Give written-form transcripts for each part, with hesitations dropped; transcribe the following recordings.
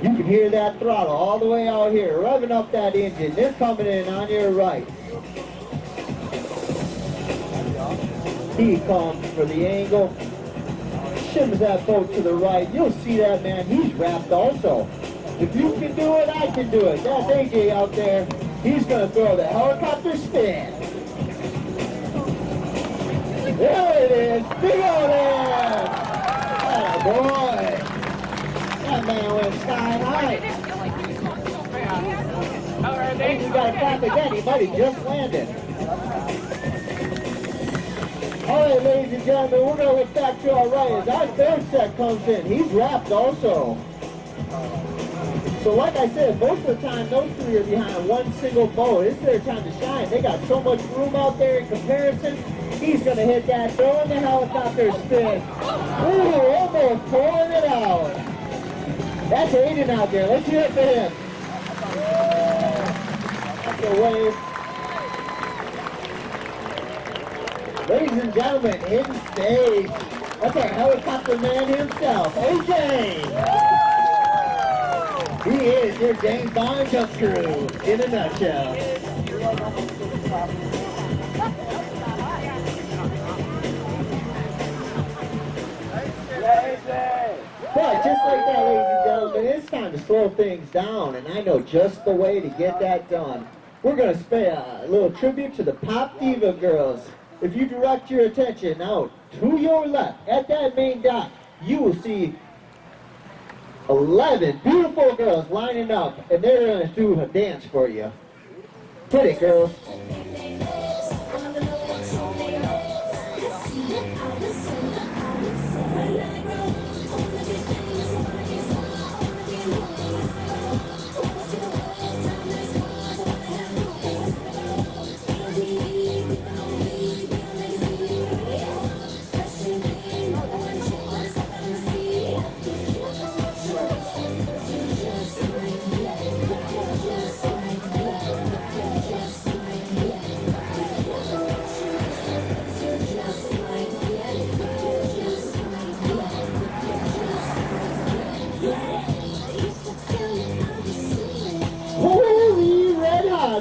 You can hear that throttle all the way out here, revving up that engine. They're coming in on your right. He comes for the angle, shims that boat to the right. You'll see that, man. He's wrapped also. If you can do it, I can do it. That's AJ out there. He's going to throw the helicopter spin. There it is. Big old air. Oh, boy. That man went sky high. I think you got to clap again. He might have just landed. All right, ladies and gentlemen, we're going to look back to our right as our third set comes in. He's wrapped also. So like I said, most of the time, those three are behind one single boat. It's their time to shine. They got so much room out there in comparison. He's going to hit that, throwing the helicopter spin. Ooh, almost pulling it out. That's Aiden out there. Let's hear it for him. That's a wave. Ladies and gentlemen, in stage, that's our helicopter man himself, AJ. He is your James Bond jump crew in a nutshell. But just like that, ladies and gentlemen, it's time to slow things down, and I know just the way to get that done. We're going to pay a little tribute to the Pop Diva girls. If you direct your attention out to your left at that main dock, you will see 11 beautiful girls lining up, and they're going to do a dance for you. Hit it, girls.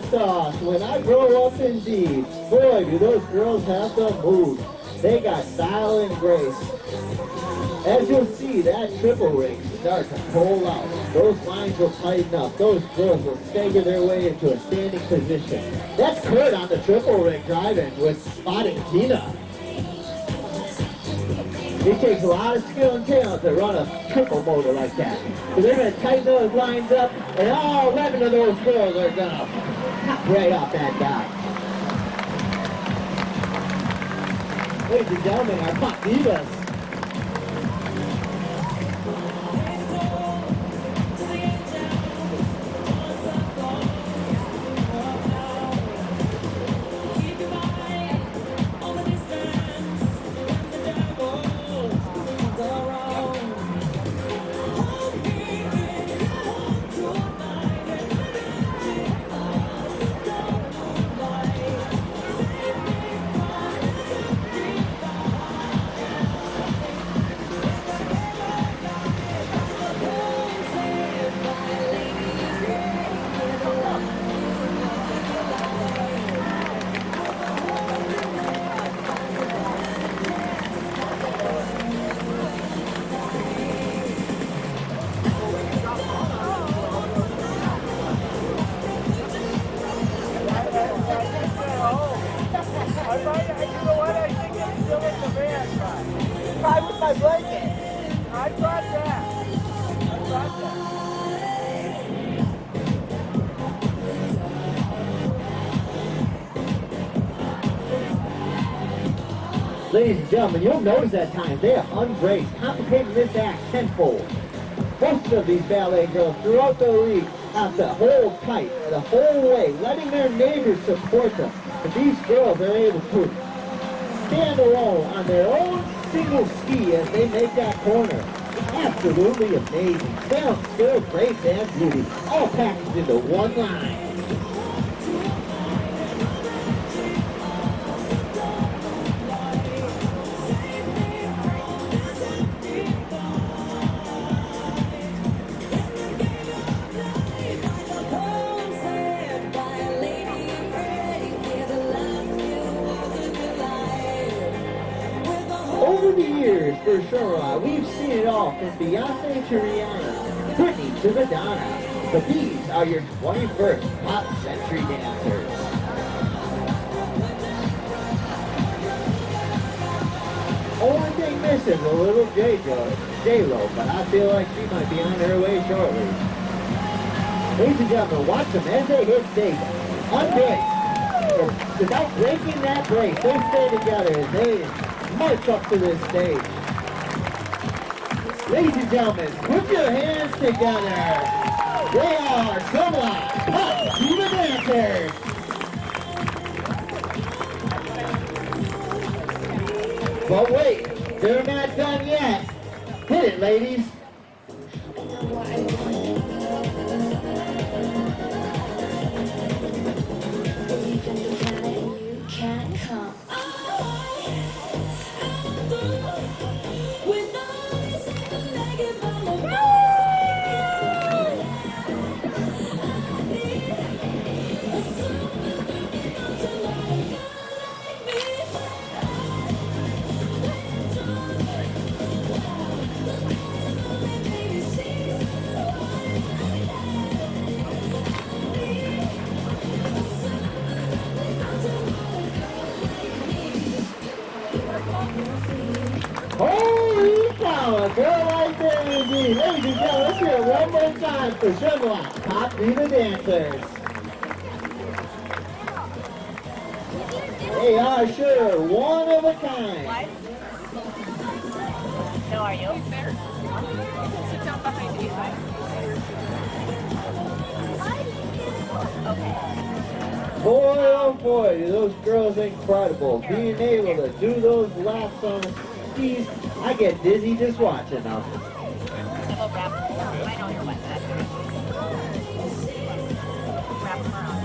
Sauce. When I grow up indeed, boy, do those girls have the mood. They got style and grace. As you'll see, that triple rig start to pull out. Those lines will tighten up. Those girls will stagger their way into a standing position. That's Kurt on the triple rig driving with spotting Tina. It takes a lot of skill and talent to run a triple motor like that. So they're going to tighten those lines up, and all 11 of those girls are going to pop right off that dock. Ladies and gentlemen, our Pop Divas. Ladies and gentlemen, you'll notice at times they have unbraced, complicating this act tenfold. Most of these ballet girls throughout the league have to hold tight the whole way, letting their neighbors support them. But these girls are able to stand alone on their own single ski as they make that corner. Absolutely amazing. Sound, skill, grace, and beauty, all packaged into one line. Over the years, for Shermalot, we've seen it all from Beyonce to Rihanna, Britney to Madonna. But these are your 21st pop century dancers. Only thing missing is a little J-Lo, but I feel like she might be on her way shortly. Ladies and gentlemen, watch them as they hit stage. Unbraced. Without breaking that brace, they stay together as they march up to this stage. Ladies and gentlemen, put your hands together. They are Shermalot Pop Diva Dancers. But wait, they're not done yet. Hit it, ladies. Holy cow, a girl like that indeed. Ladies and gentlemen, let's hear it one more time for Shermalot Pop Diva Dancers. They are sure one of a kind. How are you? Sit down behind me. Okay. Boy, oh boy, do those girls incredible. Being able to do those laps on skis, I get dizzy just watching them. I know you're wet. Wrap them around.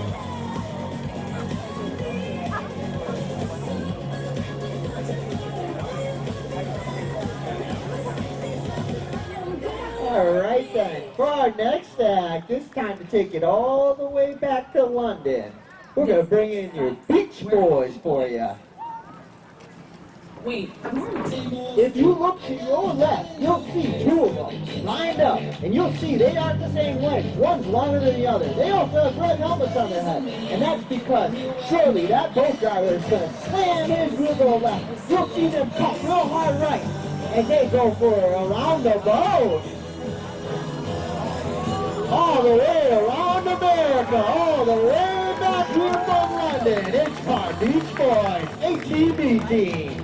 All right then, for our next act, it's time to take it all the way back to London. We're going to bring in your Beach Boys for you. Wait, If you look to your left, you'll see two of them lined up, and you'll see they aren't the same length. One's longer than the other. They also have red helmets on their head, and that's because surely that boat driver is going to slam his wheel to the left. You'll see them cut real hard right, and they go for around the boat. All the way around America, all the way back here from London. It's our Beach Boys, ATV team.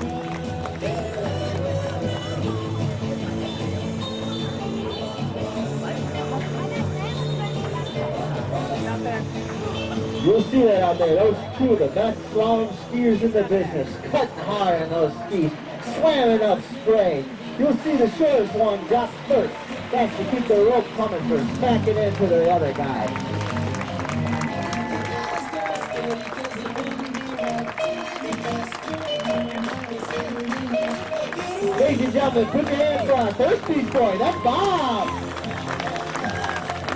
You'll see that out there. Those two of the best slalom skiers in the business, cutting hard on those skis, slamming up spray. You'll see the shortest one just first. That's to keep the rope coming for smacking into the other guy. Ladies and gentlemen, put your hands for our first Beach Boy. That's Bob.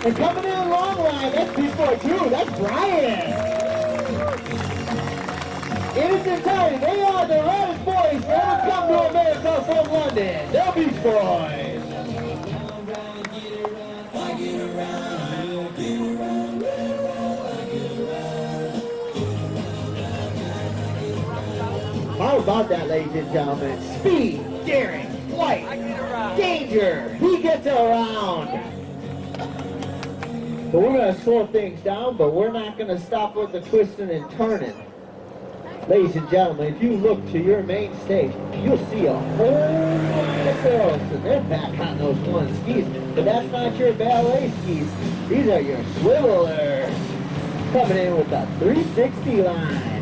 And coming in a long line, that's Beach Boy 2. That's Brian. In its entirety, they are the raddest boys to ever come to America from London. They're Beach Boys. How about that, ladies and gentlemen? Speed, daring, flight, danger. He gets around. But we're going to slow things down, but we're not going to stop with the twisting and turning. Ladies and gentlemen, if you look to your main stage, you'll see a whole line of girls, and they're back on those one skis. But that's not your ballet skis. These are your swivelers. Coming in with a 360 line.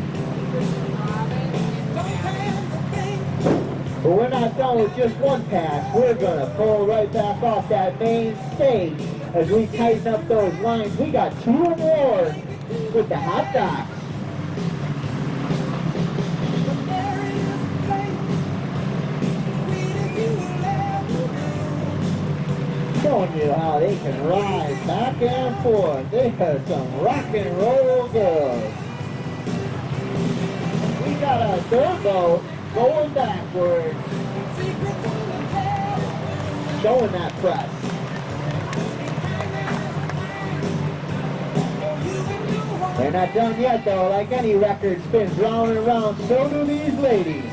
But we're not done with just one pass. We're going to pull right back off that main stage as we tighten up those lines. We got two more with the hot dogs. Showing you how they can ride back and forth. They are some rock and roll girls. We got a third boat going backwards. showing that press. They're not done yet though. Like any record spins round and round, so do these ladies.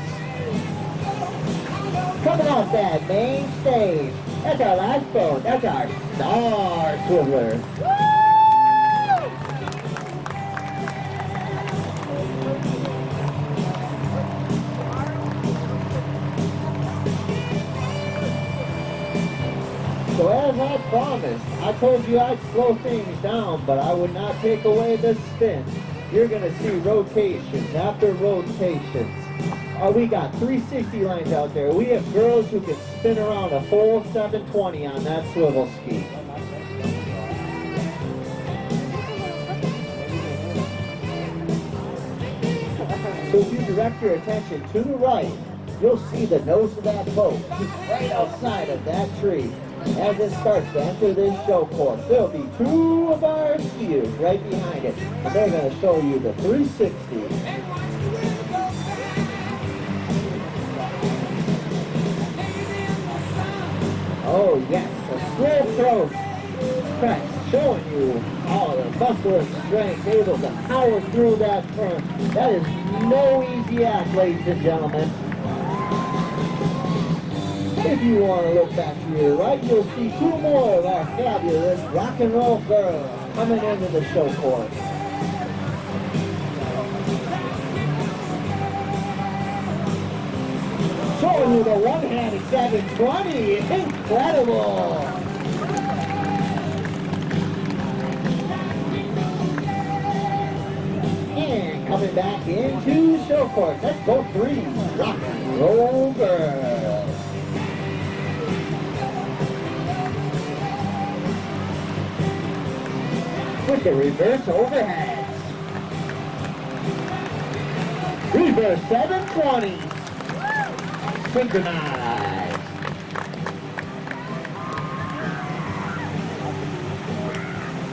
Coming off that main stage, that's our last boat. That's our Star Swiveler. So as I promised, I told you I'd slow things down, but I would not take away the spin. You're going to see rotations after rotations. We got 360 lines out there. We have girls who can spin around a full 720 on that swivel ski. So if you direct your attention to the right, you'll see the nose of that boat right outside of that tree. As it starts to enter this show course, there'll be two of our skiers right behind it, and they're going to show you the 360. Oh yes, a slow throw press, showing you all the muscle and strength, able to power through that turn. That is no easy act, ladies and gentlemen. If you want to look back to your right, you'll see two more of our fabulous rock and roll girls coming into the show course. Showing you the one-handed 720, incredible! And coming back into the show course, let's go three rock and roll girls. With the reverse overheads. Reverse 720s. Synchronized.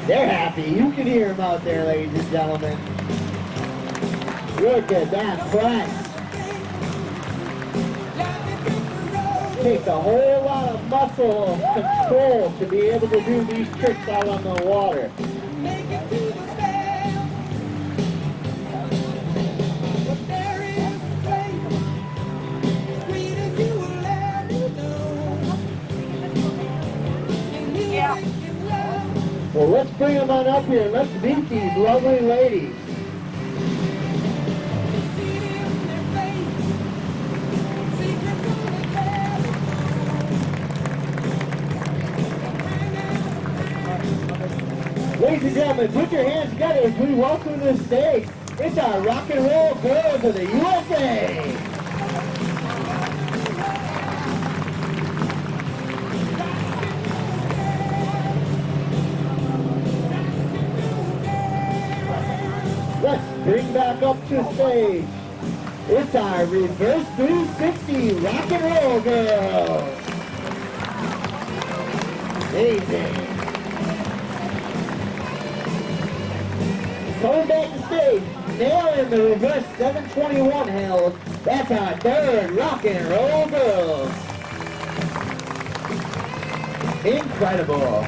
They're happy. You can hear them out there, ladies and gentlemen. Look at that press. Takes a whole lot of muscle control to be able to do these tricks out on the water. Well, let's bring them on up here. Let's meet these lovely ladies. Ladies and gentlemen, put your hands together as we welcome to the stage. It's our rock and roll girls of the USA. Let's bring back up to stage. It's our reverse 360 rock and roll girls. Amazing. Coming back to stage, nailing the reverse 721 held. That's our third rock and roll girls. Incredible.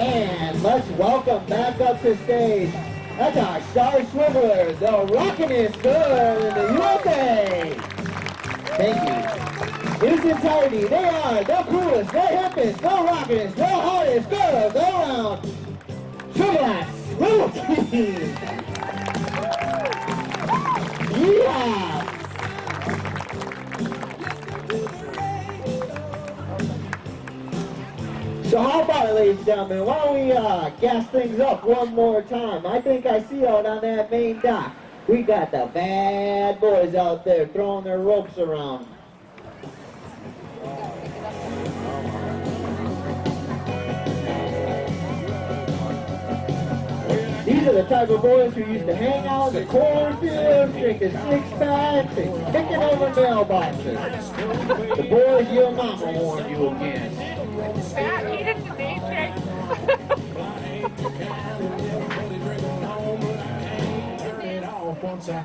And let's welcome back up to stage. That's our Star Swiveler, the rockin'est girl in the USA. Thank you. In its entirety, they are the coolest, the hippest, the rockin'est, the hardest girls around. Shermalot Show team. Yeah. So how about it, ladies and gentlemen? Why don't we gas things up one more time? I think I see out on that main dock. We got the bad boys out there throwing their ropes around. These are the type of boys who used to hang out in the cornfields, drinking six-packs, and kicking over mailboxes. The boys your mama warned you against. That needed to be So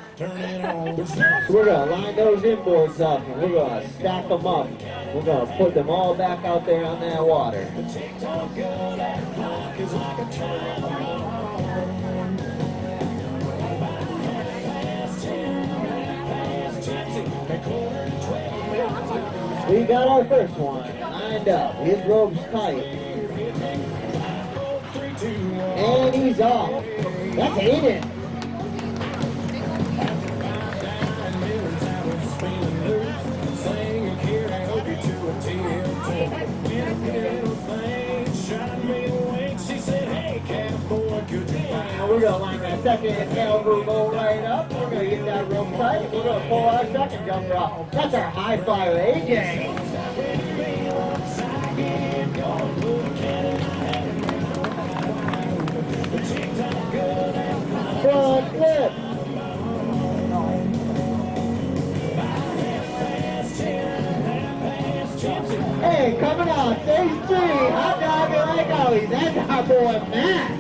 we're going to line those inboards up and we're going to stack them up. We're going to put them all back out there on that water. We got our first one lined up. His rope's tight. And he's off. That's Aiden. We're going to line that second caliber bow right up. We're going to get that rope tight. We're going to pull our second jumper off. That's our high flyer, AJ. Front flip. Hey, coming on, stage 3, hot dog and like always. That's our boy Matt.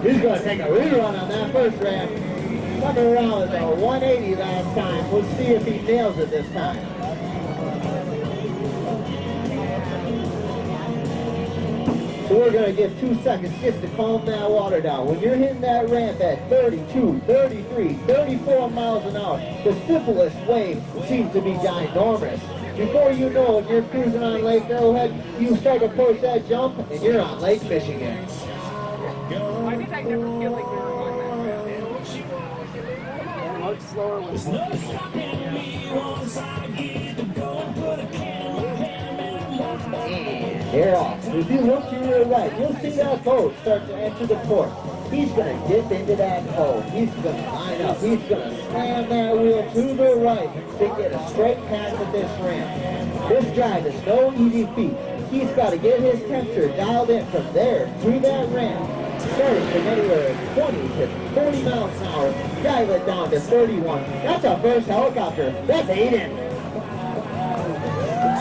He's going to take a rerun on that first ramp. Coming around with a 180 last time. We'll see if he nails it this time. So we're going to give 2 seconds just to calm that water down. When you're hitting that ramp at 32, 33, 34 miles an hour, the simplest wave seems to be ginormous. Before you know it, you're cruising on Lake Arrowhead, you start to push that jump, and you're on Lake Michigan. Why did I never feel like we were going that fast? Much slower with And they're off. If you look to your right, you'll see that boat start to enter the port. He's going to dip into that boat. He's going to line up. He's going to slam that wheel to the right to get a straight pass at this ramp. This drive is no easy feat. He's got to get his temperature dialed in from there through that ramp. Starting from anywhere 20 to 40 miles an hour, dial it down to 31. That's our first helicopter. That's Aiden.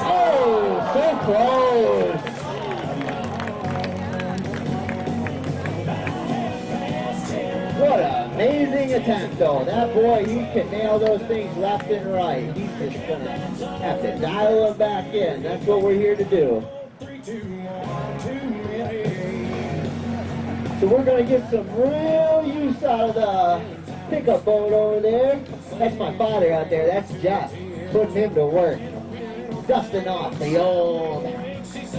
Oh, so close. What an amazing attempt, though. That boy, he can nail those things left and right. He's just going to have to dial them back in. That's what we're here to do. So we're going to get some real use out of the pickup boat over there. That's my father out there. That's Jeff. Putting him to work. Dusting off the old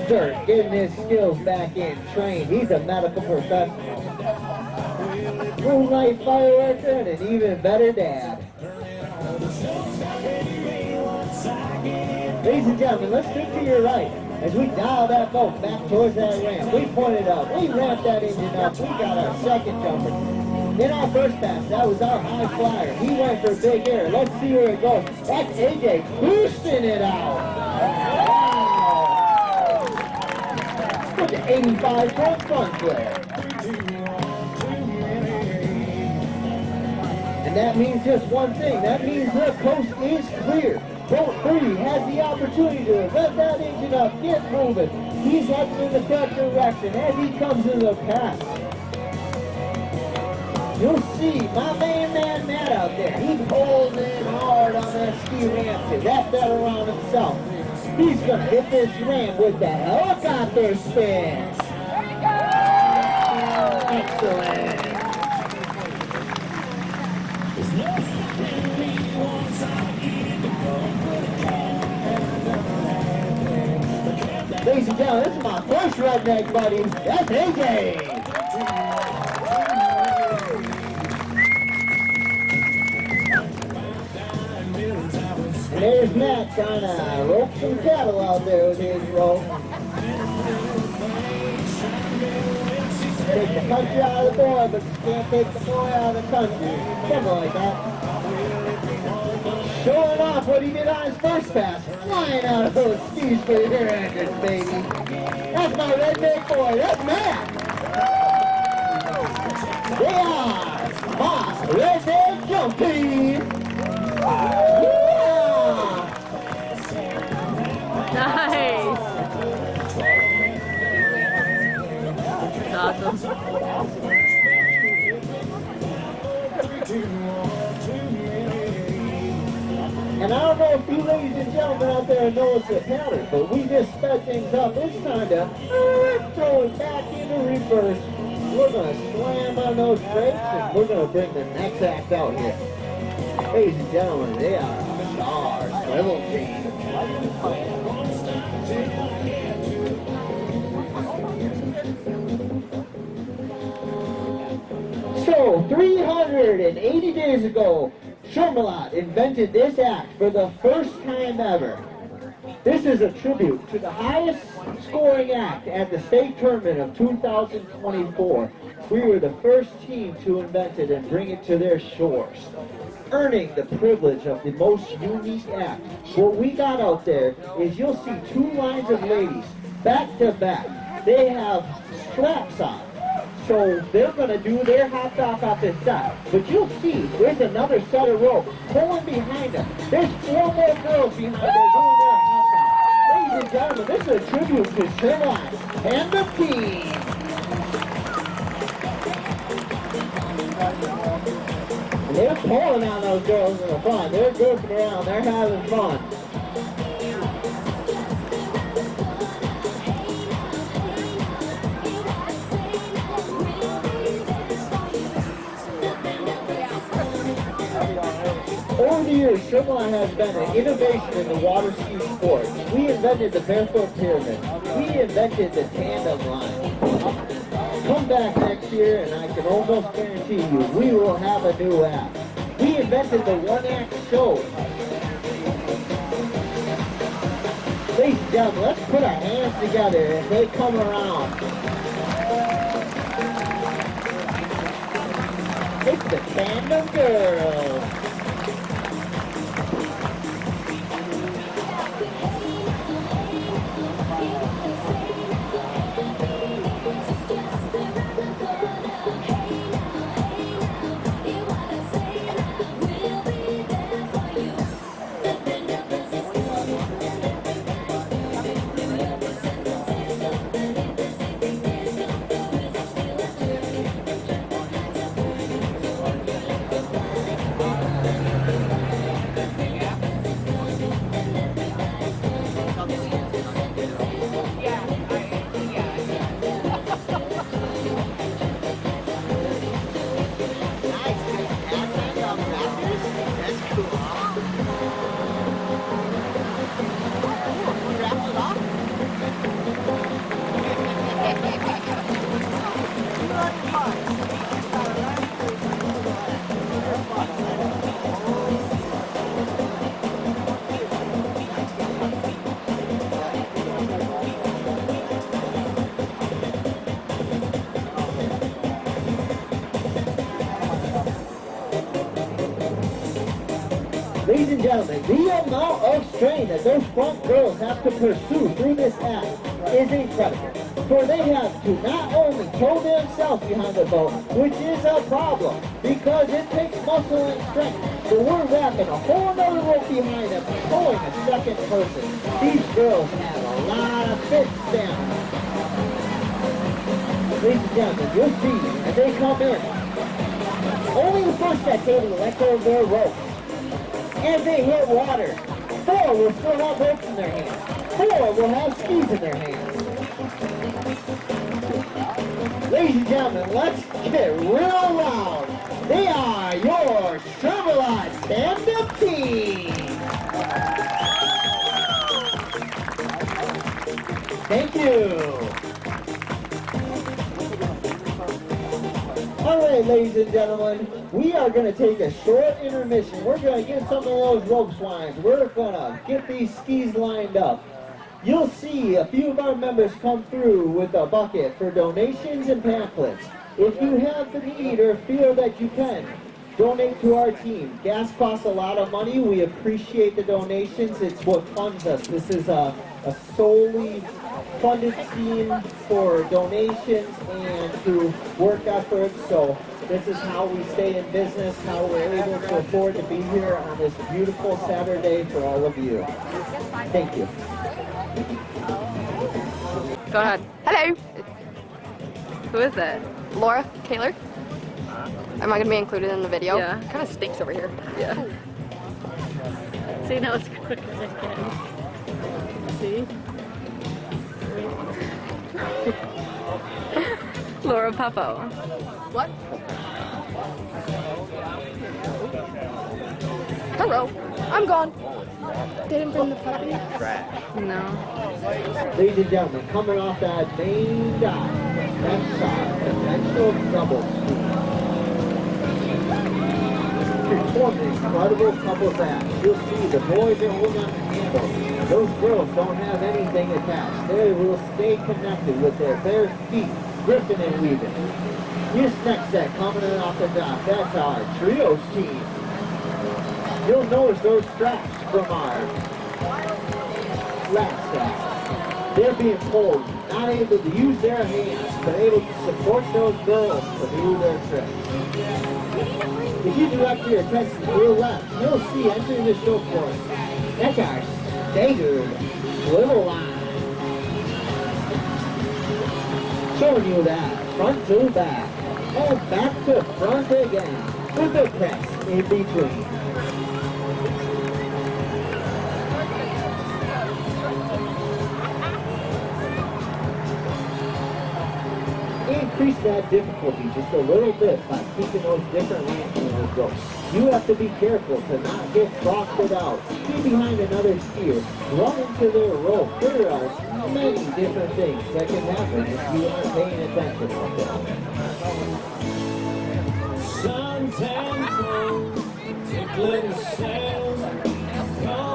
dirt. Getting his skills back in. Trained. He's a medical professional. Moonlight fireworker and an even better dad. Ladies and gentlemen, let's look to your right. As we dial that boat back towards that ramp, we pointed up, we ramped that engine up, we got our second jumper. In our first pass, that was our high flyer. He went for big air. Let's see where it goes. That's AJ boosting it out. Wow. Put the 85 front flip. And that means just one thing. That means the coast is clear. Boat 3 has the opportunity to rev that engine up, get moving. He's heading in the correct direction as he comes into the pass. You'll see my main man Matt out there. He pulls in hard on that ski ramp to wrap that around himself. He's going to hit this ramp with the helicopter spin. Excellent. Ladies and gentlemen, this is my first redneck buddy. That's AJ. And there's Matt trying to rope some cattle out there with his rope. Take the country out of the boy, but you can't take the boy out of the country. Something like that. Showing off what he did on his first pass. Flying out of those skis for the rear enders, baby. That's my redneck boy. That's Matt. They are my redneck jump team. Nice. That's awesome. And I don't know if you ladies and gentlemen out there know it's a pattern, but we just sped things up. It's time to throw it back into reverse. We're going to slam on those brakes, and we're going to bring the next act out here. Ladies and gentlemen, they are our swivel chain. So, 380 days ago, Shermalot invented this act for the first time ever. This is a tribute to the highest scoring act at the state tournament of 2024. We were the first team to invent it and bring it to their shores, earning the privilege of the most unique act. What we got out there is you'll see two lines of ladies back to back. They have straps on. So they're going to do their hop off this side. But you'll see there's another set of rope pulling behind them. There's 4 more girls behind there doing their hop off. Ladies and gentlemen, this is a tribute to Shermalot and the team. And they're pulling on those girls in the front. They're goofing around. They're having fun. Over the years, Shermalot has been an innovation in the water ski sport. We invented the barefoot pyramid. We invented the tandem line. Come back next year, and I can almost guarantee you, we will have a new app. We invented the one-act show. Ladies and gentlemen, let's put our hands together as they come around. It's the Tandem Girls. Ladies and gentlemen, the amount of strain that those front girls have to pursue through this act is incredible. For they have to not only tow themselves behind the boat, which is a problem, because it takes muscle and strength, but we're wrapping a whole other rope behind them, towing a second person. These girls have a lot of fits down. Ladies and gentlemen, you'll see as they come in, only the first set's able to let go of their rope. As they hit water, 4 will still have ropes in their hands. 4 will have skis in their hands. Ladies and gentlemen, let's get real loud. They are your Shermalot Tandem Team. Thank you. All right, ladies and gentlemen, we are going to take a short intermission. We're going to get some of those rope swines. We're going to get these skis lined up. You'll see a few of our members come through with a bucket for donations and pamphlets. If you have the need or feel that you can, donate to our team. Gas costs a lot of money. We appreciate the donations. It's what funds us. This is a solely funded team for donations and through work efforts. So this is how we stay in business, how we're able to afford to be here on this beautiful Saturday for all of you. Thank you. Go ahead. Hello. Who is it? Laura Kaler. Am I going to be included in the video? Yeah. It kind of stinks over here. Yeah. See, now it's quicker again. See? Laura Papo. What? Hello. I'm gone. Didn't bring the puppy. No. Ladies and gentlemen, coming off that main dive, that's our potential double speed. Perform an incredible couple backs. You'll see the boys are holding on to handles. Those girls don't have anything attached. They will stay connected with their bare feet, gripping and weaving. This next set coming in off the dock, that's our trios team. You'll notice those straps from our last staff. They're being pulled, not able to use their hands, but able to support those girls to do their tricks. If you direct your attention to your left, you'll see entering the show course. That's our staggered swivel line. Showing you that front to back, and back to front again, with the press in between. Increase that difficulty just a little bit by keeping those different ramps in those ropes. You have to be careful to not get frosted out, ski behind another skier, run into their rope. There are many different things that can happen if you aren't paying attention out there.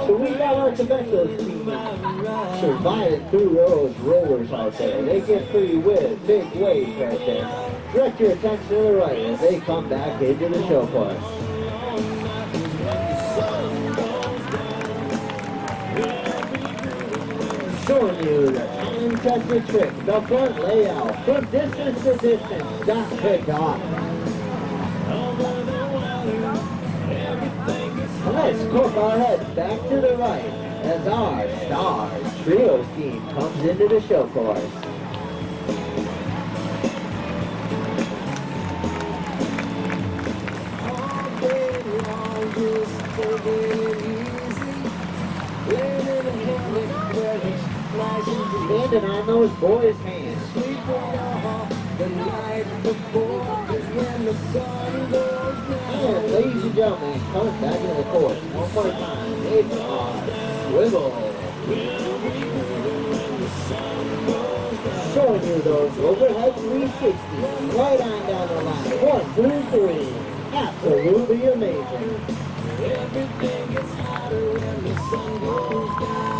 So we got our Quebecos team surviving through those rollers out there. They get pretty big waves right there. Direct your attention to the right as they come back into the show course. Showing you the time-tested trick, the front layout, from distance to distance, dot to dot. Let's cook our heads back to the right as our star trio team comes into the show course. Standing on those boys' hands. And ladies and gentlemen, coming back into the course one more time. It's our swivel. Showing you those overhead 360s right on down the line. 1, 2, 3. Absolutely amazing. Everything gets hotter when the sun goes down.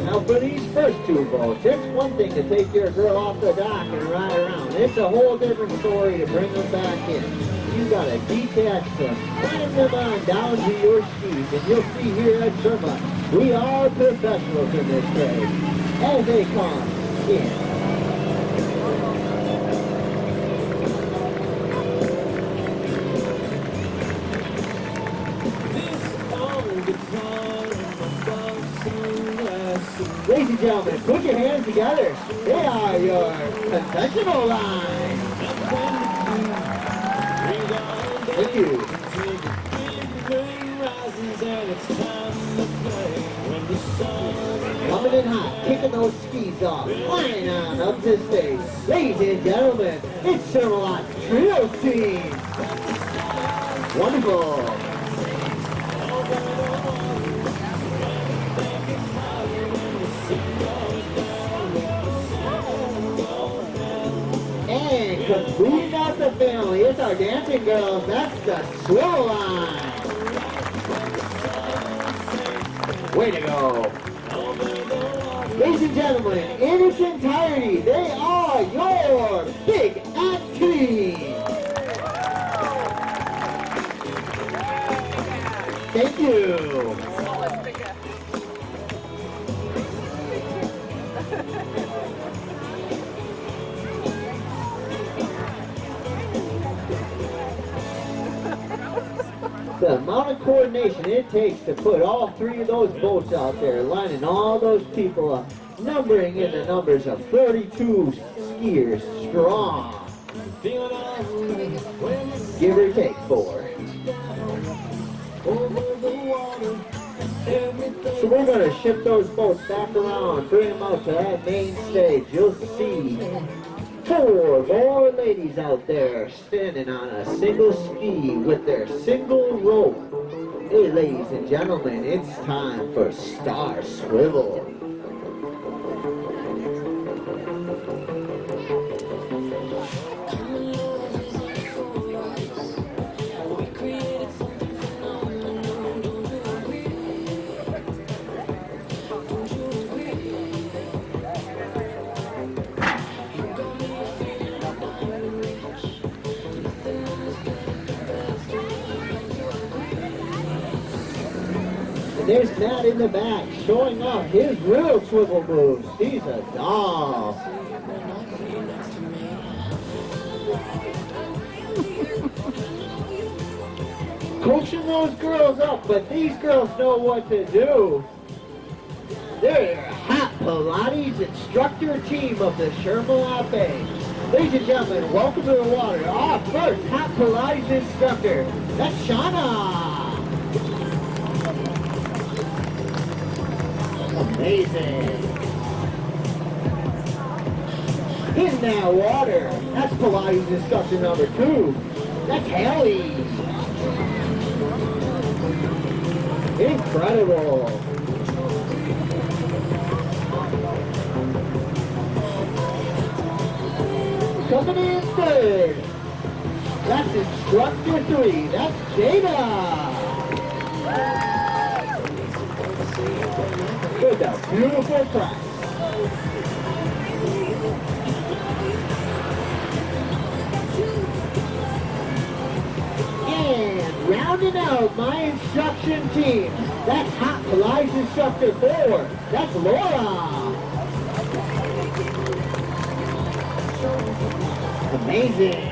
Now for these first two boats, it's one thing to take your girl off the dock and ride around. It's a whole different story to bring them back in. You gotta detach them, climb them on down to your skis, and you'll see here at Shermalot, we are professionals in this trade. As they come in. Ladies and gentlemen, put your hands together. They are your confessional line. Thank you. Coming in hot, kicking those skis off, flying on up to stage. Ladies and gentlemen, it's Shermalot's trio team. Wonderful. And concluding out the family, it's our dancing girls. That's the swivel line. Way to go. Ladies and gentlemen, in its entirety, they are your Big Act team. Thank you. The The amount of coordination it takes to put all three of those boats out there, lining all those people up, numbering in the numbers of 32 skiers strong. Give or take 4. So we're going to shift those boats back around, bring them out to that main stage. You'll see 4 more ladies out there standing on a single ski with their single rope. Hey, ladies and gentlemen, it's time for Star Swivel. There's Matt in the back showing off his real swivel moves. He's a doll. Coaching those girls up, but these girls know what to do. They're a hot Pilates instructor team of the Shermalot Bay. Ladies and gentlemen, welcome to the water. Our first hot Pilates instructor, that's Shauna. Amazing. In that water. That's Pilates instructor number 2. That's Haley. Incredible. Coming in third. That's instructor 3. That's Jada. With a beautiful price. And rounding out my instruction team, that's Hot Pilates instructor 4. That's Laura. Amazing.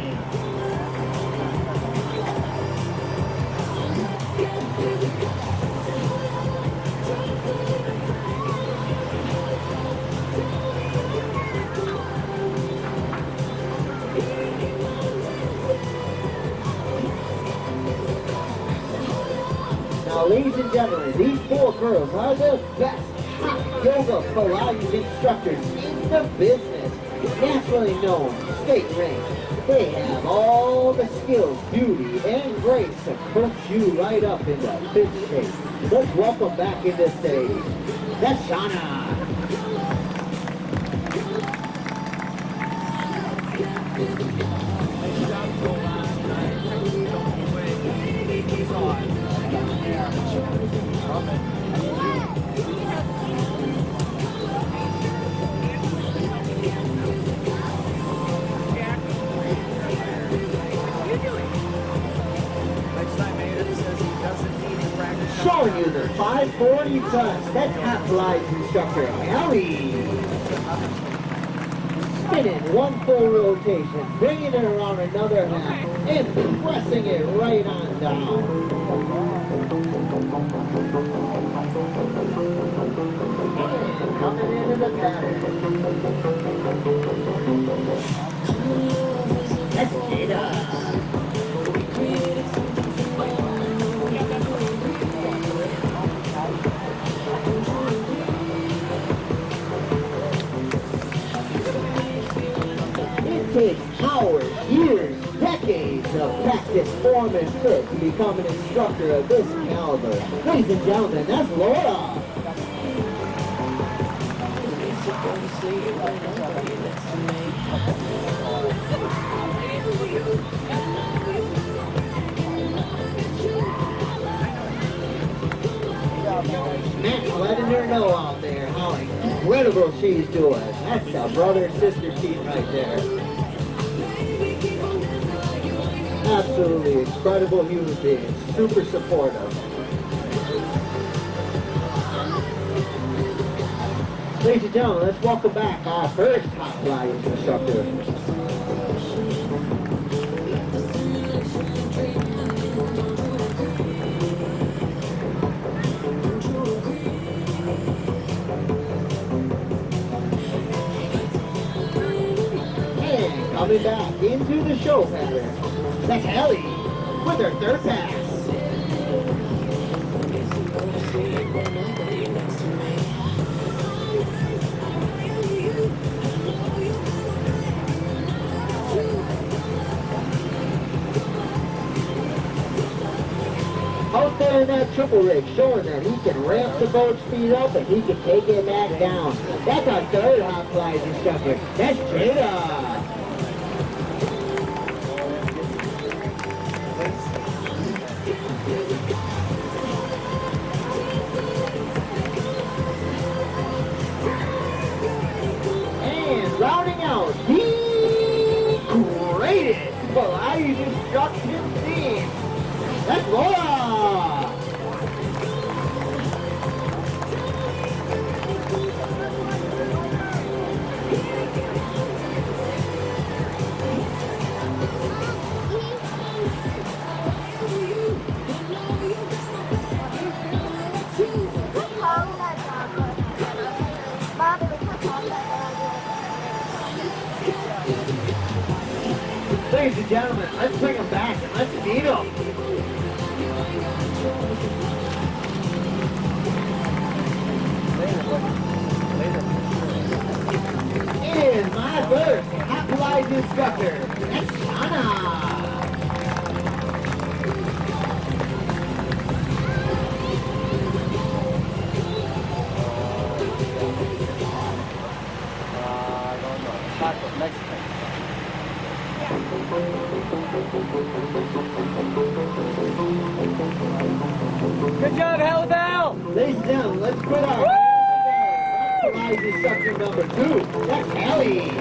Now, ladies and gentlemen, these 4 girls are the best hot yoga Pilates instructors in the business. Nationally known, state ranked. They have all the skills, beauty, and grace to coach you right up into 5th shape. Let's welcome back into stage. That's Shauna. Showing you the 540 plus. That's Hot Pilates instructor Ellie. Spinning 1 full rotation, bringing it around another half, and pressing it right on down. And coming into the pattern. That's Jada. It takes hours, years, decades of practice, form, and fit to become an instructor of this caliber. Ladies and gentlemen, that's Laura. Matt's letting her know out there how incredible she's doing. That's a brother-sister team right there. Absolutely incredible human beings. Super supportive. Ladies and gentlemen, let's welcome back our first Hot Pilates instructor. coming back into the show pattern. That's Ellie with her third pass. Out there in that triple rig, showing that he can ramp the boat speed up and he can take it back down. That's our third hot flies instructor. That's Jada. And rounding out the greatest flies instruction team. That's Laura! Ladies and gentlemen, let's bring them back and let's meet them. Is my first hot flies instructor. That's Shauna. Good job, Hellbound! Ladies and gentlemen, let's put our flies instructor number 2. That's Ellie.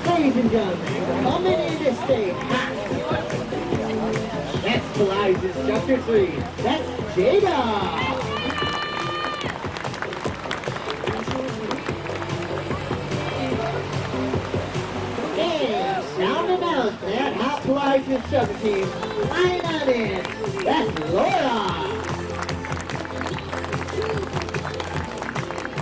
Ladies and gentlemen, coming into state hot. That's flies instructor 3. That's Jada. Rounding out that hot flies instructor team, lying on in, that's Laura.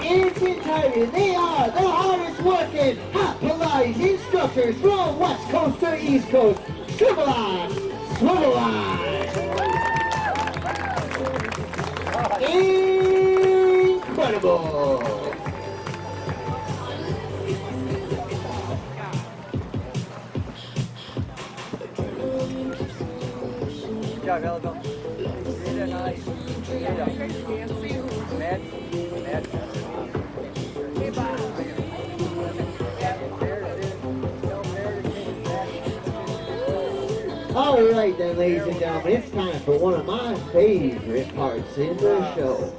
In its entirety, they are the hardest working hot flies instructors from West Coast to East Coast. Shermalot, incredible. Good job, Hellbound. Really nice. Mad. Hey, bye. All right then, ladies and gentlemen, it's time for one of my favorite parts in the show.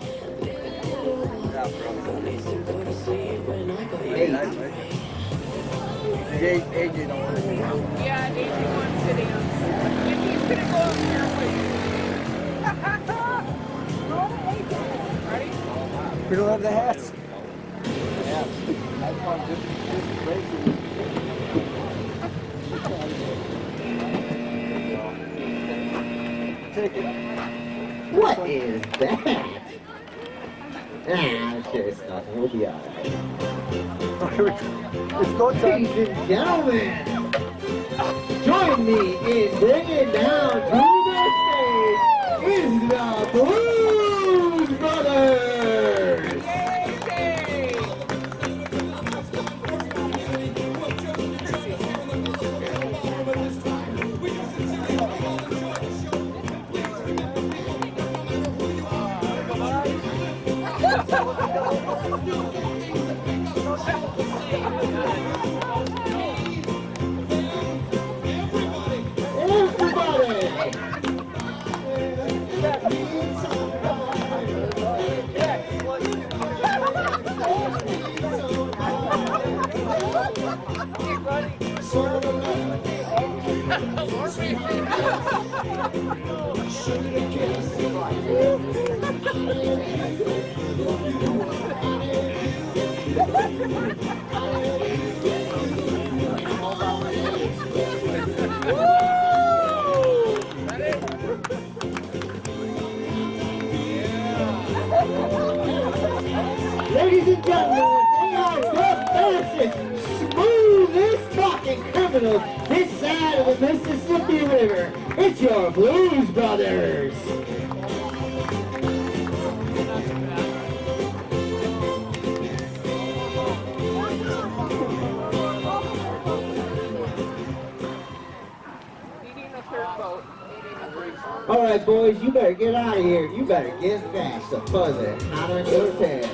AJ don't want to do it. Yeah, AJ wants to dance. If he's gonna go up there with you. Ready? We don't have the hats. Yeah. That's fun. Just crazy. Take it. What is that? I'm sure it's nothing. We'll be alright. It's go time. Ladies and gentlemen, join me in bringing down to the stage is the Blues Brothers. Woo! smoothest talking criminals this side of the Mississippi River. It's your Blues Brothers. All right, boys, you better get out of here. You better get fast. The fuzzer hot on your tails.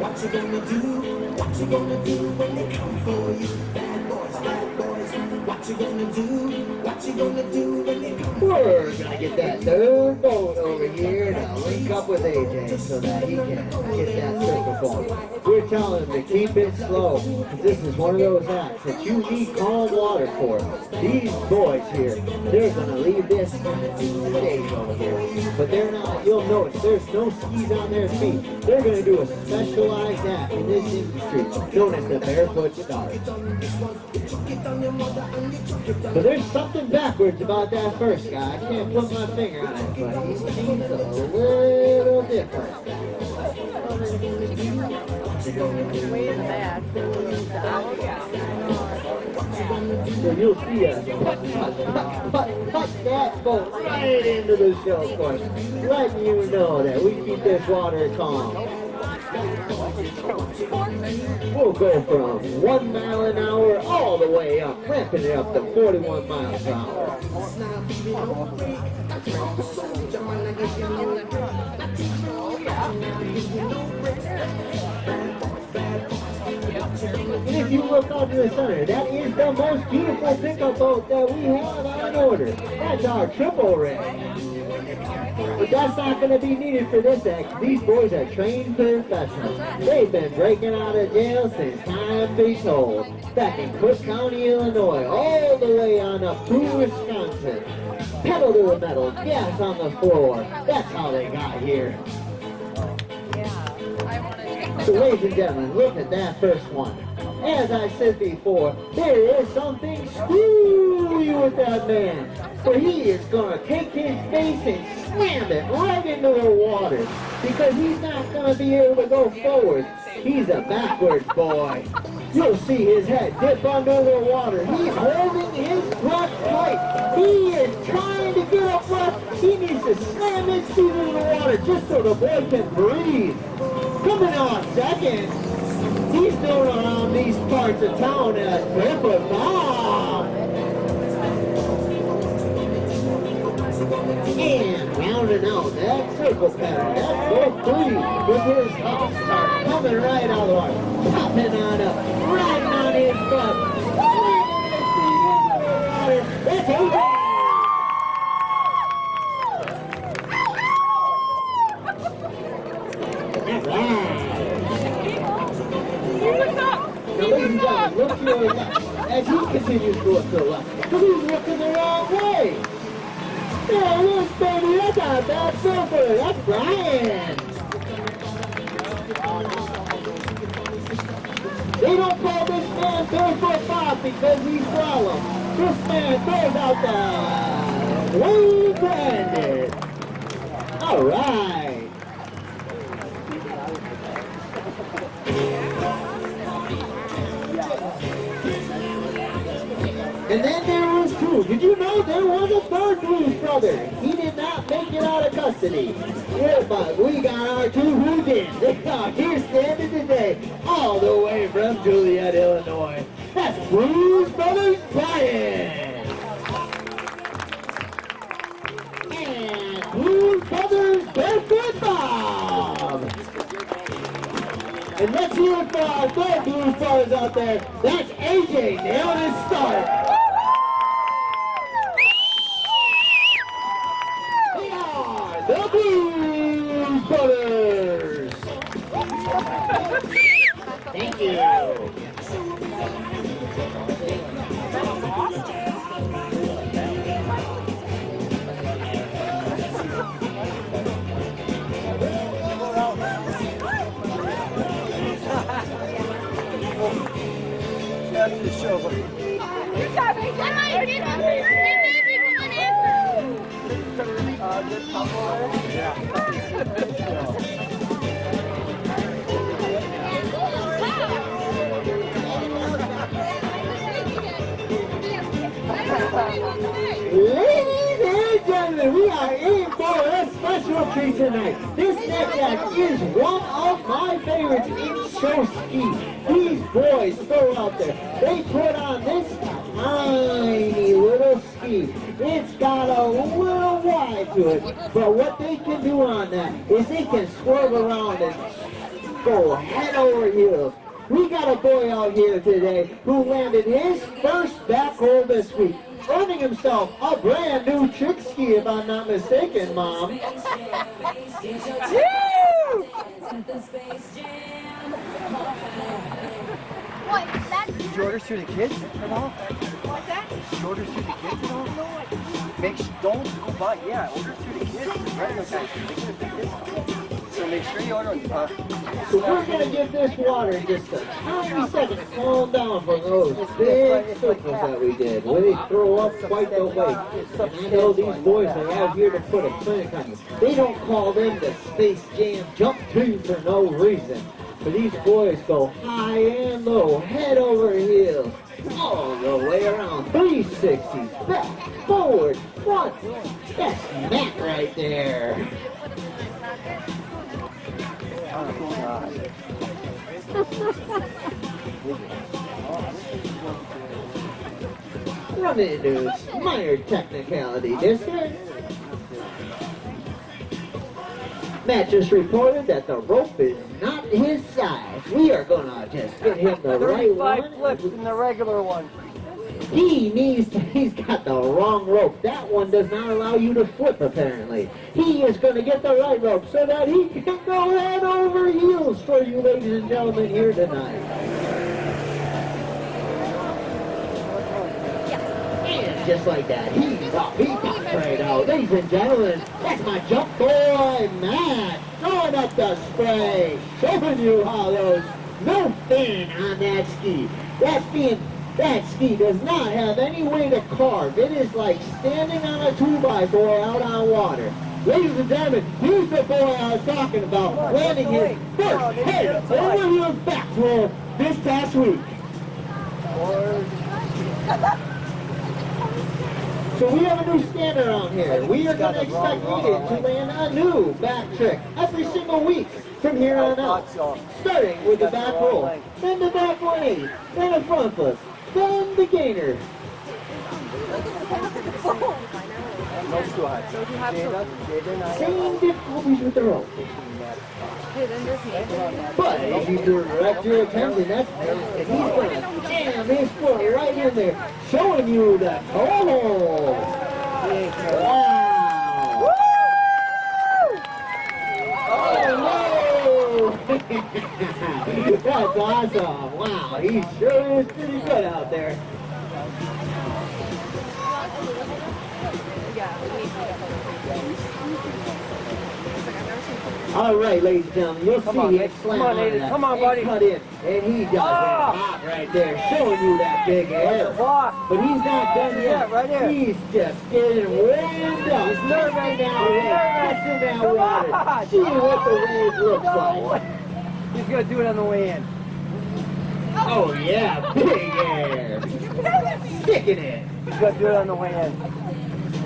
What you gonna do? What you gonna do when they come for you? Bad boys, what you gonna do? What you gonna do when they come for you? We're gonna get that third boat over here to link up with AJ so that he can get that circle going. We're telling him to keep it slow, because this is one of those acts that you need calm water for. These boys here, they're gonna leave this stage over here, but they're not. You'll notice there's no skis on their feet. They're gonna do a specialized act in this industry known as the barefoot start. But there's something backwards about that first guy. I can't put my finger on it, but he seems a little different. Way in the back. So you'll see us put that boat right into the show course, letting you know that we keep this water calm. We'll go from 1 mile an hour all the way up, ramping it up to 41 miles an hour. And if you look out to the center, that is the most beautiful pickup boat that we have on order. That's our triple rig. But that's not going to be needed for this act. These boys are trained professionals. They've been breaking out of jail since time be told. Back in Cook County, Illinois, all the way on up through Wisconsin. Pedal to the metal, gas on the floor. That's how they got here. So ladies and gentlemen, look at that first one. As I said before, there is something screwy with that man. For he is going to take his face and slam it right into the water. Because he's not going to be able to go forward. He's a backwards boy. You'll see his head dip under the water. He's holding his breath tight. He is trying to get up breath. He needs to slam his feet into the water just so the boy can breathe. Coming on second, he's known around these parts of town as Barefoot Bob. And rounding out that circle pattern, that's both three with his top start coming right out of the water, popping on up, riding on his butt, it's over. That's right. Now, ladies and gentlemen, look to your left as he continues to look to the left, because he's looking the wrong way. There it is, baby. That's our bad surfer. That's Brian. They don't call this man Barefoot Bob because he's slalom. This man throws out the way to end it. All right. And then there was two. Did you know there was a third Blues brother? He did not make it out of custody. Yeah, but we got our two who did. They are here standing today, all the way from Joliet, Illinois. That's Blues Brothers Brian. And Blues Brothers Barefoot Bob. And let's hear it for our third Blues Brothers out there. That's AJ nailing his start. The Blues Brothers! Thank you. watching the show, but Ladies and gentlemen, we are in for a special treat tonight. This next act is one of my favorites in show ski. These boys throw out there. They put on this tiny little ski. It's got a little wide to it, but what they can do on that is they can swerve around and go head over heels. We got a boy out here today who landed his first back roll this week, earning himself a brand new trick ski, if I'm not mistaken, Mom. did you order through the kids at all? What's that? Did you order through the kids at all? Don't go by. Yeah, order through the kids. Regular guys, they get a big discount. So make sure you order. So we're going to give this water just a tiny second to calm down from those big circles that we did, where they throw up quite the way. And I know these boys are out here to put a clinic on you. They don't call them the Space Jam jump team for no reason. But these boys go high and low, head over heels, all the way around. 360s, back, forward, front. That's Matt right there. Run into minor technicality distance. Matt just reported that the rope is not his size. We are gonna just get him the right 35 one. flips in the regular one. He's got the wrong rope. That one does not allow you to flip, apparently. He is going to get the right rope so that he can go head over heels for you, ladies and gentlemen, here tonight. And just like that, he popped right out. Ladies and gentlemen, that's my jump boy, Matt, throwing up the spray, showing you how those no fin on that ski. That ski does not have any way to carve. It is like standing on a 2x4 out on water. Ladies and gentlemen, here's the boy I was talking about, landing his first head over heels back roll this past week. So we have a new standard around here. We are going to expect Eden to land a new back trick every single week from here on out. Starting with the back roll, then the back 180, then a front flip, then the gainer. Same difficulties with the rope. But if you direct your attention, he's going to jam his foot right in there, showing you the total. Wow. Oh, no. That's awesome. Wow, he sure is pretty good out there. All right, ladies and gentlemen, you'll see him slam on that. Come on, buddy. Cut in, and he does that hop right there, showing you that big air. But he's not done yet. Right here. He's just getting warmed up. He's nervous now. Testing that water. See what the wave looks like. He's going to do it on the way in. Oh, yeah, big air. Sticking it. He's going to do it on the way in.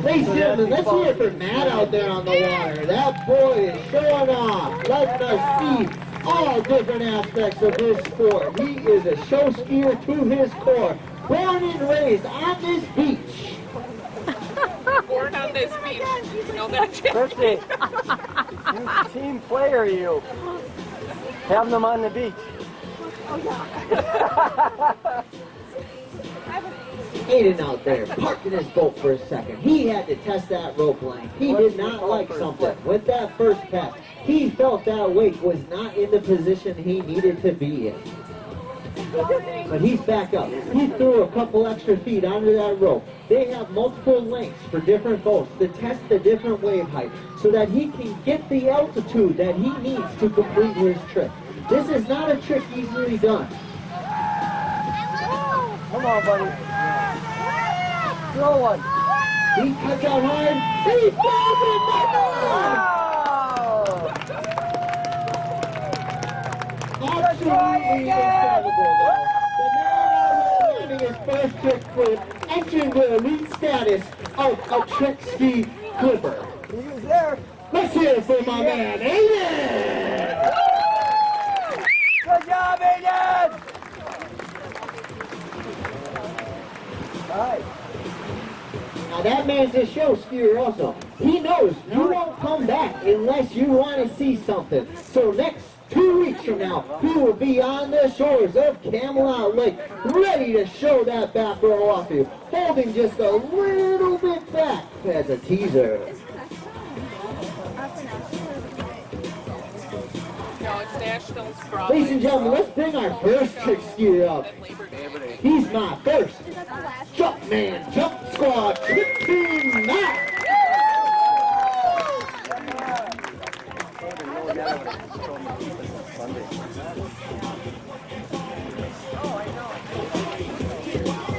Ladies and gentlemen, let's hear it for Matt out there on the water. That boy is showing off, letting us see all different aspects of his sport. He is a show skier to his core, born and raised on this beach. Born on this beach. You know that, Christy, you team player, you. Having them on the beach. Aiden out there, parking his boat for a second. He had to test that rope length. He did not like something. With that first test, he felt that wake was not in the position he needed to be in. But he's back up. He threw a couple extra feet onto that rope. They have multiple lengths for different boats to test the different wave height so that he can get the altitude that he needs to complete his trick. This is not a trick easily done. Come on, buddy. Throw one. He cuts out hard. He throws it, Michael! Absolutely incredible, though. The man out landing his first trick flip, entering the elite status of a trick ski clipper. He was there. Let's hear it for my man, Aiden! Good job, Aiden! Nice. Now that man's a show skier also. He knows you won't come back unless you want to see something. So next 2 weeks from now, he will be on the shores of Camelot Lake, ready to show that back row off you, holding just a little bit back as a teaser. No, it's Nationals from. Ladies and gentlemen, let's bring our first trick skier up. He's my first Jumpman Jump Squad Trick Team Matt.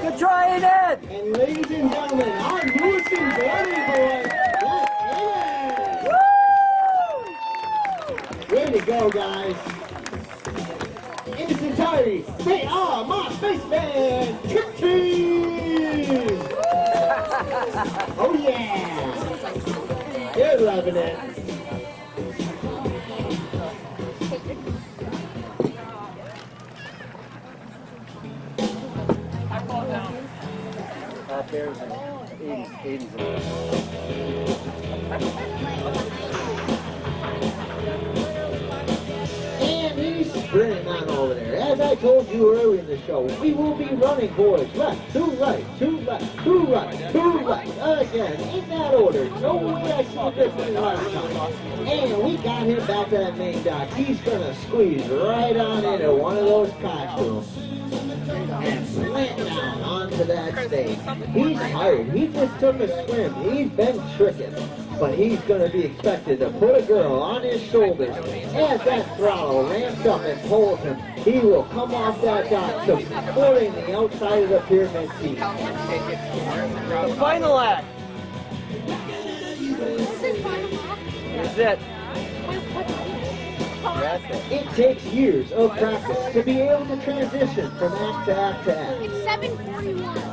Good try, Aiden! And ladies and gentlemen, our newest and dirty boy, Aiden. Way to go, guys. In its entirety, they are my Spaceman Trick Team! Oh yeah! You're loving it. Not theirs. Aiden's in there. And he's sprinting on over there. As I told you earlier in the show, we will be running, boys. Left, to right, to left, to right, to right. Again, in that order. No way I saw different last time. And we got him back to that main dock. He's going to squeeze right on into one of those costumes and slant down onto that stage. He's tired. He just took a swim. He's been tricking. But he's going to be expected to put a girl on his shoulders. As that throttle ramps up and pulls him, he will come off that dock, supporting the outside of the pyramid seat. The final act. That's it. That's it. It takes years of practice to be able to transition from act to act to act. It's 7:41.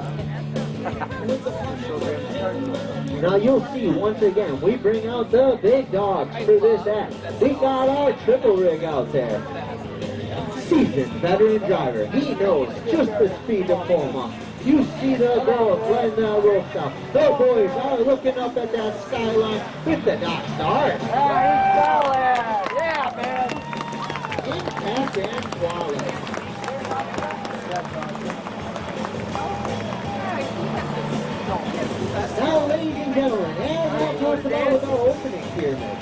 Now you'll see once again, we bring out the big dogs for this act. We got our triple rig out there. Seasoned veteran driver, he knows just the speed to pull him up. You see the girl letting that rope out. The boys are looking up at that skyline with the dock stars. Yeah, man. Intact and flawless. Now, ladies and gentlemen, as I talked about with our opening pyramid,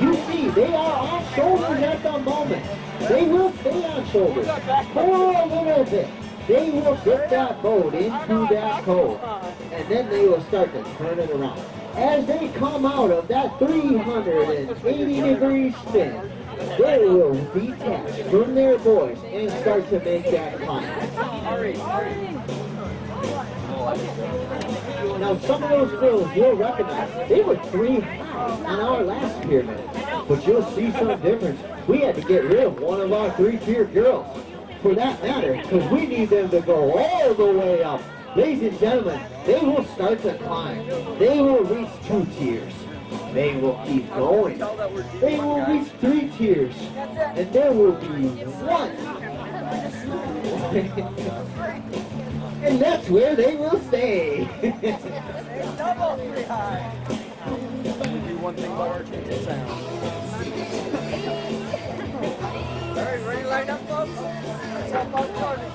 you see they are on shoulders at the moment. They will stay on shoulders for a little bit. They will get that boat into that cove, and then they will start to turn it around. As they come out of that 380-degree spin, they will detach from their boys and start to make that climb. Now, some of those girls you'll recognize, they were 3 high on our last pyramid, but you'll see some difference. We had to get rid of one of our 3-tier girls, for that matter, because we need them to go all the way up. Ladies and gentlemen, they will start to climb. They will reach 2 tiers. They will keep going. They will reach 3 tiers, and there will be 1. And that's where they will stay. Double 3 high. We do one thing about our change of sound. All right, ready to line up, folks? Let's help out Jordan.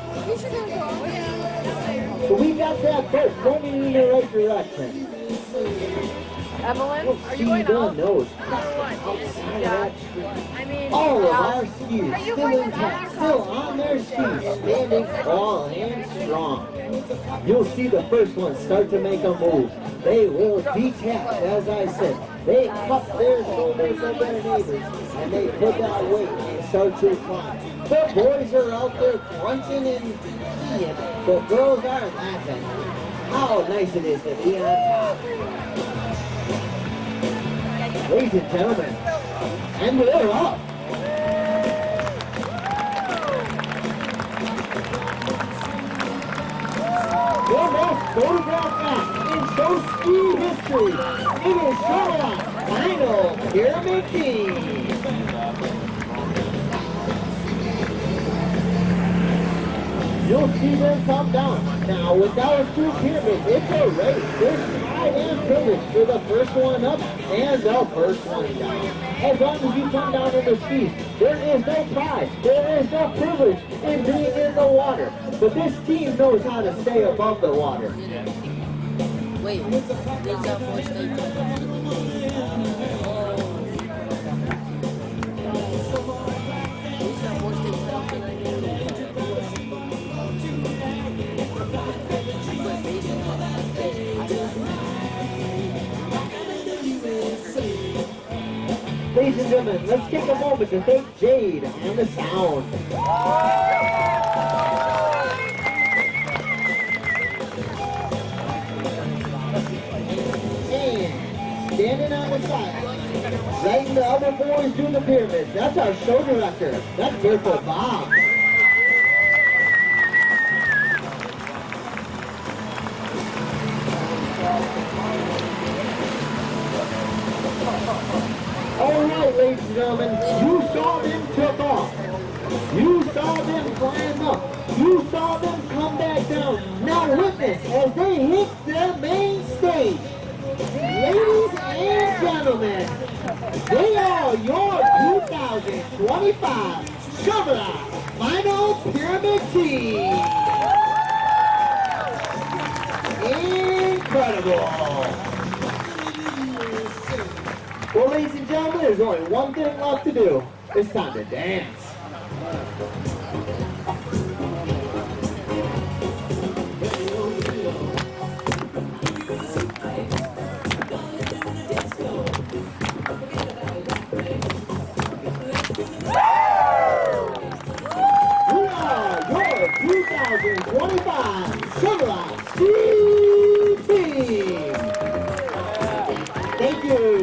So we got that boat going in the right direction. Evelyn, You'll are see you going the out? nose outside of that street. All of our skiers still intact, still on their skis, standing tall and strong. You'll see the first one start to make a move. They will detach, as I said. They cup their shoulders of their neighbors, and they put that weight and so too fun. The boys are out there crunching and eating. The girls are laughing. How nice it is to be on top. Ladies and gentlemen, and they're up. Your most photographed act in show ski history. It is Shermalot's final pyramid team. You'll see them come down. Now, with those two pyramids, it's a race. There's pride and privilege for the first one up and the first one down. As long as you come down in the skis, there is no prize, there is no privilege in being in the water. But this team knows how to stay above the water. Wait, there's that voice Ladies and gentlemen, let's take a moment to thank Jade and the sound. And standing on the side, letting the other boys do the pyramids. That's our show director. That's Barefoot Bob. All right, ladies and gentlemen, you saw them took off. You saw them climb up. You saw them come back down. Now witness as they hit the main stage. Ladies and gentlemen, they are your 2025 Shermalot Final Pyramid Team. Incredible. Well, ladies and gentlemen, there's only one thing left to do. It's time to dance. We are your 2025 Shermalot Team. Thank you.